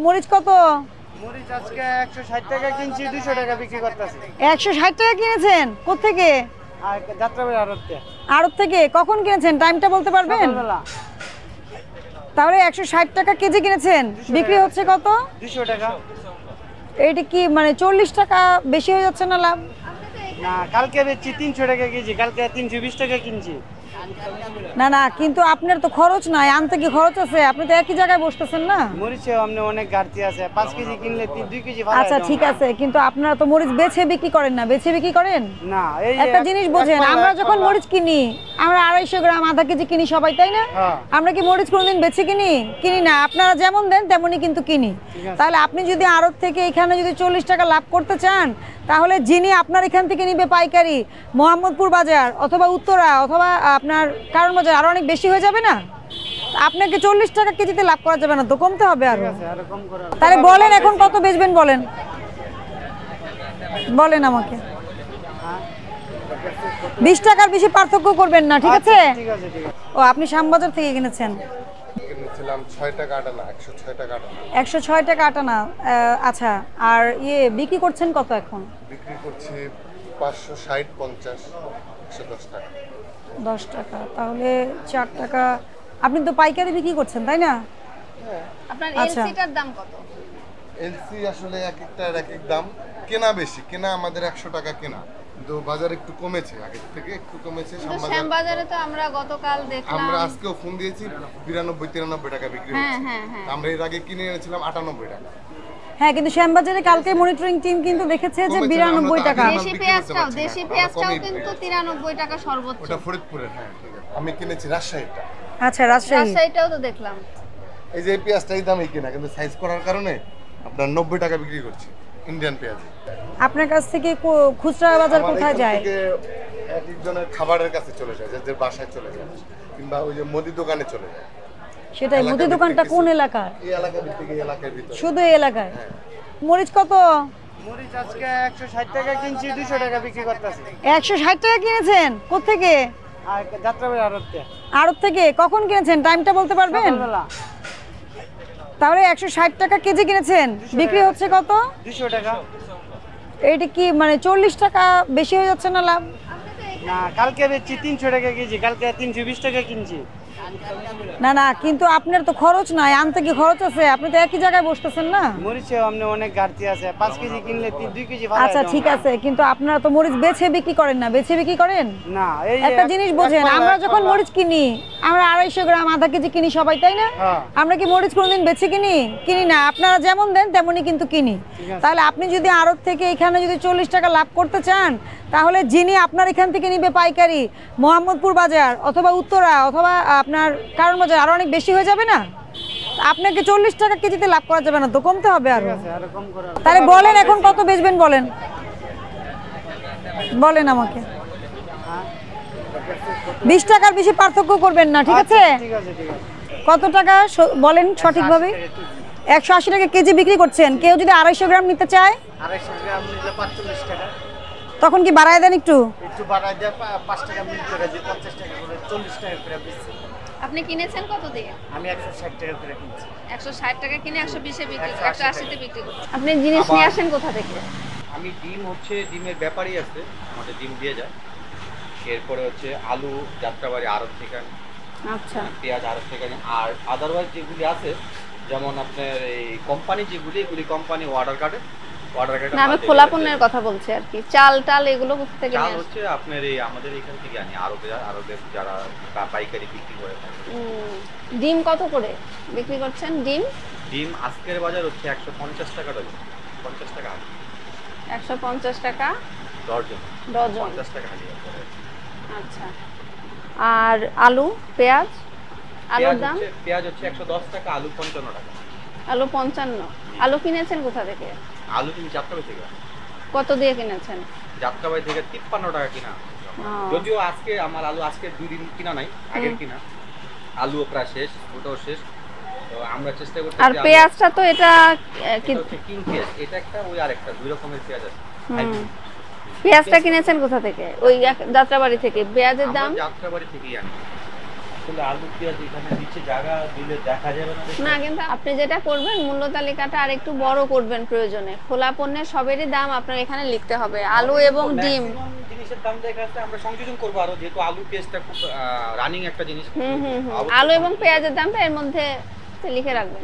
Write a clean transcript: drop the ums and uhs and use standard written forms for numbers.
মরিচ কত? মরিচ আজকে 160 টাকা কিনছি, 200 টাকা বিক্রি করতেছি। 160 টাকা কিনেছেন? কোত্থেকে? আর যাত্রাবাড়ি আড়ত থেকে। কখন কিনেছেন, টাইমটা বলতে পারবেন? সকালবেলা। তাহলে 160 টাকা কেজি কিনেছেন, বিক্রি হচ্ছে কত? 200 টাকা। এইটা কি মানে 40 টাকা বেশি হয়ে যাচ্ছে না লাভ? না, কালকে বেচছি 300 টাকা কেজি, কালকে 320 টাকা কিনছি। না না, কিন্তু আপনার তো খরচ নাই, আনতে কি খরচ আছে? আপনি তো একই জায়গায় বসতেছেন না। মরিচে আমনে অনেক ঘাটতি আছে, 5 কেজি কিনলে 2 কেজি ভাড়া। আচ্ছা ঠিক আছে, কিন্তু আপনারা তো মরিচ বেছে বিক্রি করেন না, বেছে বিক্রি করেন না। এই একটা জিনিস বোঝেন, আমরা যখন মরিচ কিনি আমরা 250 গ্রাম আধা কেজি কিনি সবাই, তাই না? আমরা কি মরিচ কোনোদিন বেছে কিনি? কিনি না। আপনারা যেমন দেন তেমনই কিন্তু কিনি। তাহলে আপনি যদি আড়ত থেকে এখানে যদি 40 টাকা লাভ করতে চান, তাহলে যিনি আপনার এখান থেকে নিবে পাইকারি, মোহাম্মদপুর বাজার অথবা উত্তরা অথবা আপনার কারণ বাজার, আরো অনেক বেশি হয়ে যাবে না? আপনাকে 40 টাকা কেজিতে লাভ করা যাবে না তো, কমতে হবে আরো। তাহলে বলেন এখন কত বেচবেন, বলেন বলেন আমাকে। 20 টাকার বেশি পার্থক্য করবেন না, ঠিক আছে? ও আপনি শ্যামবাজার থেকে কিনেছেন? কিনেছিলাম 6 টাকা আটা না, 106 টাকা আটা। 106 টাকা আটা না। আচ্ছা, আর বিক্রি করছেন কত এখন? বিক্রি করছি 560, 50, 110 টাকা। 10 টাকা, তাহলে 4 টাকা। আপনি তো পাইকারি বিক্রি করছেন, তাই না? আপনার এলসিটার দাম কত? এলসি আসলে এক একটার এক এক দাম। কেনা বেশি, কেনা আমাদের 100 টাকা কেনা, কিন্তু বাজার একটু কমেছে, আগে থেকে একটু কমেছে। শ্যামবাজারে তো আমরা গতকাল দেখলাম, আমরা আজকেও ফোন দিয়েছি 92, 93 টাকা বিক্রি হচ্ছে। আমরা এর আগে কিনে এনেছিলাম 98 টাকা। হ্যাঁ, কিন্তু শ্যামবাজারে কালকে মনিটরিং টিম কিন্তু দেখেছে যে 92 টাকা। দেশি পেঁয়াজটাও কিন্তু 93 টাকা সর্বোচ্চ। ওটা ফরিদপুরের। হ্যাঁ ঠিক আছে, আমি কিনেছি রাজশাহীটা। আচ্ছা, রাজশাহীটাও তো দেখলাম। এই যে পেঁয়াজটা এই দামই কিনা, কিন্তু সাইজ করার কারণে আপনার 90 টাকা বিক্রি করছি ইন্ডিয়ান পেঁয়াজ। আপনার কাছ থেকে খুচরা বাজার কোথায় যায়? এক একজনের খাবারের কাছে চলে যায়, যাদের বাসায় চলে যায়, কিংবা ওই যে মুদি দোকানে চলে যায়। সেটাই, মুদি দোকানটা কোন এলাকা? এই এলাকার ভিতরে, এই এলাকার ভিতরে। শুধু এই এলাকায়? মরিচ কত? মরিচ আজকে 160 টাকা কিনছি, 200 টাকা বিক্রি করতেছি। 160 টাকা কিনেছেন? কোত্থেকে? আর যাত্রাবাড়ি আড়ত থেকে। কখন কিনেছেন, টাইমটা বলতে পারবেন? সকালবেলা। তাহলে 160 টাকা কেজি কিনেছেন, বিক্রি হচ্ছে কত? 200 টাকা। এইটা কি মানে 40 টাকা বেশি হয়ে যাচ্ছে না লাভ? না, কালকে বেচছি 300 টাকা কেজি, কালকে 320 টাকা কিনছি। না না, কিন্তু আপনার তো খরচ নাই, আনতে কি খরচ আছে? আপনি তো একই জায়গায় বসতেছেন না। মরিচে আমনে অনেক ঘাটতি আছে, 5 কেজি কিনলে 2 কেজি ভাড়া। আচ্ছা ঠিক আছে, কিন্তু আপনারা তো মরিচ বেছে বিক্রি করেন না, বেছে বিক্রি করেন? না। এই একটা জিনিস বোঝেন, আমরা যখন মরিচ কিনি আমরা 250 গ্রাম আধা কেজি কিনি সবাই, তাই না? আমরা কি মরিচ কোনোদিন বেছে কিনি? কিনি না। আপনারা যেমন দেন তেমনই কিন্তু কিনি। তাহলে আপনি যদি আড়ত থেকে এখানে যদি 40 টাকা লাভ করতে চান, তাহলে যিনি আপনার এখান থেকে নিবে পাইকারি, মোহাম্মদপুর বাজার অথবা উত্তরা অথবা আপনার কারণ বাজার, আরো অনেক বেশি হয়ে যাবে না? আপনাকে 40 টাকা কেজিতে লাভ করা যাবে না তো, কমতে হবে আরো। তাহলে বলেন এখন কত বেচবেন, বলেন বলেন আমাকে। 20 টাকার বেশি পার্থক্য করবেন না, ঠিক আছে? কত টাকা বলেন সঠিকভাবে? 180 টাকা কেজি বিক্রি করছেন। কেউ যদি 250 গ্রাম নিতে চায়, 250 গ্রাম নিলে 45 টাকা। তখন কি বাড়ায় দেন? একটু বাড়ায় দেয়, 5 টাকা বিক্রি করে দিই, 50 টাকা করে, 40 টাকা করে বেচছি। আপনি কিনেছেন কত দিয়ে? আমি 160 টাকা করে কিনছি। 160 টাকা কিনে 120 এ বিক্রি, 180 তে বিক্রি করছেন। আপনি জিনিস নিয়ে আসেন কোথা থেকে? আমি ডিমের ব্যাপারই আছে, আমাদের ডিম দিয়ে যায়। এরপরে হচ্ছে আলু যাত্রাবাড়ি আড়ত থেকে, আচ্ছা, পেঁয়াজ আড়ত থেকে। আর আদারওয়াইজ যেগুলি আছে, যেমন আপনার এই কোম্পানি যেগুলি, এগুলি কোম্পানি অর্ডার কার্ডে। না, আমি খোলা পণ্যের কথা বলছি আর কি। চাল টাল এগুলো কোথা থেকে চাল নিয়ে হচ্ছে আপনার এই আমাদের এখান থেকে আনি, আরবের যারা পাইকারি বিক্রি করে থাকে। ডিম কত করে বিক্রি করছেন? ডিম আজকের বাজার হচ্ছে 150 টাকা ডজন। 50 টাকা 150 টাকা ডজন। 50 টাকা হালি। আচ্ছা, আর আলু পেঁয়াজ? আলুর দাম? পেঁয়াজ হচ্ছে 110 টাকা, আলু 55 টাকা। আলু 55। আলু কিনেছেন কোথা থেকে? আলু তুমি যাত্রাবাড়ি থেকে। কত দিয়ে কিনেছেন? যাত্রাবাড়ি থেকে 53 টাকা কিনা। যদিও আজকে আমার আলু আজকে 2 দিন কিনা নাই, আগের কিনা। আলুও প্রায় শেষ, ওটাও শেষ। তো আমরা চেষ্টা করতেছি। আর পেঁয়াজটা তো এটা কিং পেঁয়াজ, এটা একটা ওই আরেকটা, দুই রকমের পেঁয়াজ আছে। পেঁয়াজটা কিনেছেন কোথা থেকে? ওই যাত্রাবাড়ি থেকে। পেঁয়াজের দাম? যাত্রাবাড়ি থেকেই আনি। আসলে আলু পেঁয়াজ এখানে নিচে জায়গা দিলে দেখা যাবে না দেখতে? না, কিন্তু আপনি যেটা করবেন মূল্য তালিকাটা আর একটু বড় করবেন প্রয়োজনে। খোলা পণ্যের সবেরই দাম আপনার এখানে লিখতে হবে, আলু এবং ডিম। Maximum জিনিসের দাম দেখা যাচ্ছে আমরা সংযোজন করবো আরো, যেহেতু আলু পেঁয়াজটা খুব রানিং একটা জিনিস। আলু এবং পেঁয়াজের দামটা এর মধ্যে লিখে রাখবেন।